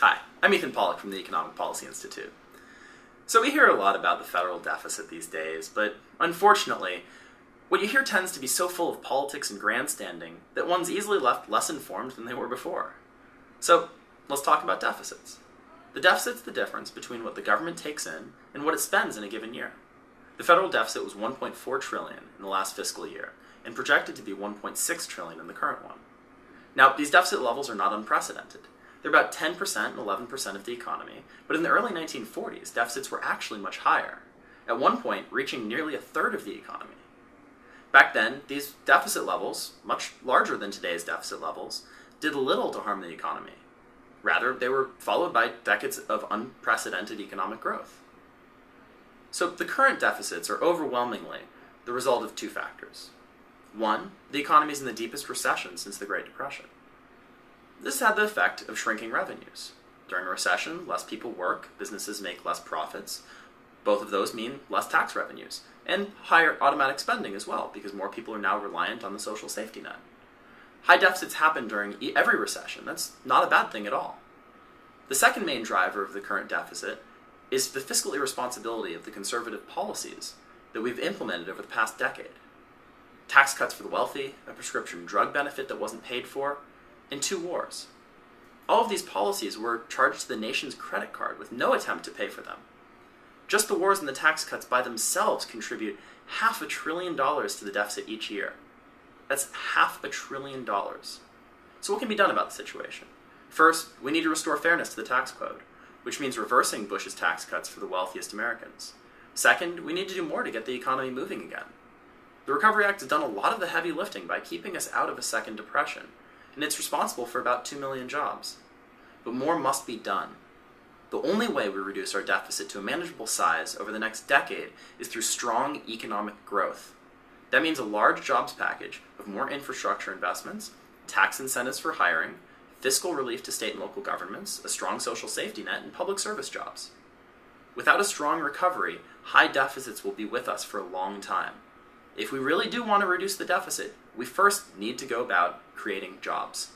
Hi, I'm Ethan Pollack from the Economic Policy Institute. So we hear a lot about the federal deficit these days, but unfortunately, what you hear tends to be so full of politics and grandstanding that one's easily left less informed than they were before. So let's talk about deficits. The deficit's the difference between what the government takes in and what it spends in a given year. The federal deficit was $1.4 trillion in the last fiscal year, and projected to be $1.6 trillion in the current one. Now, these deficit levels are not unprecedented. They're about 10% and 11% of the economy, but in the early 1940s, deficits were actually much higher, at one point reaching nearly a third of the economy. Back then, these deficit levels, much larger than today's deficit levels, did little to harm the economy. Rather, they were followed by decades of unprecedented economic growth. So the current deficits are overwhelmingly the result of two factors. One, the economy is in the deepest recession since the Great Depression. This had the effect of shrinking revenues. During a recession, less people work, businesses make less profits. Both of those mean less tax revenues, and higher automatic spending as well, because more people are now reliant on the social safety net. High deficits happen during every recession. That's not a bad thing at all. The second main driver of the current deficit is the fiscal irresponsibility of the conservative policies that we've implemented over the past decade. Tax cuts for the wealthy, a prescription drug benefit that wasn't paid for, and 2 wars. All of these policies were charged to the nation's credit card with no attempt to pay for them. Just the wars and the tax cuts by themselves contribute $500 billion to the deficit each year. That's $500 billion. So what can be done about the situation? First, we need to restore fairness to the tax code, which means reversing Bush's tax cuts for the wealthiest Americans. Second, we need to do more to get the economy moving again. The Recovery Act has done a lot of the heavy lifting by keeping us out of a second depression, and it's responsible for about 2 million jobs. But more must be done. The only way we reduce our deficit to a manageable size over the next decade is through strong economic growth. That means a large jobs package of more infrastructure investments, tax incentives for hiring, fiscal relief to state and local governments, a strong social safety net, and public service jobs. Without a strong recovery, high deficits will be with us for a long time. If we really do want to reduce the deficit, we first need to go about creating jobs.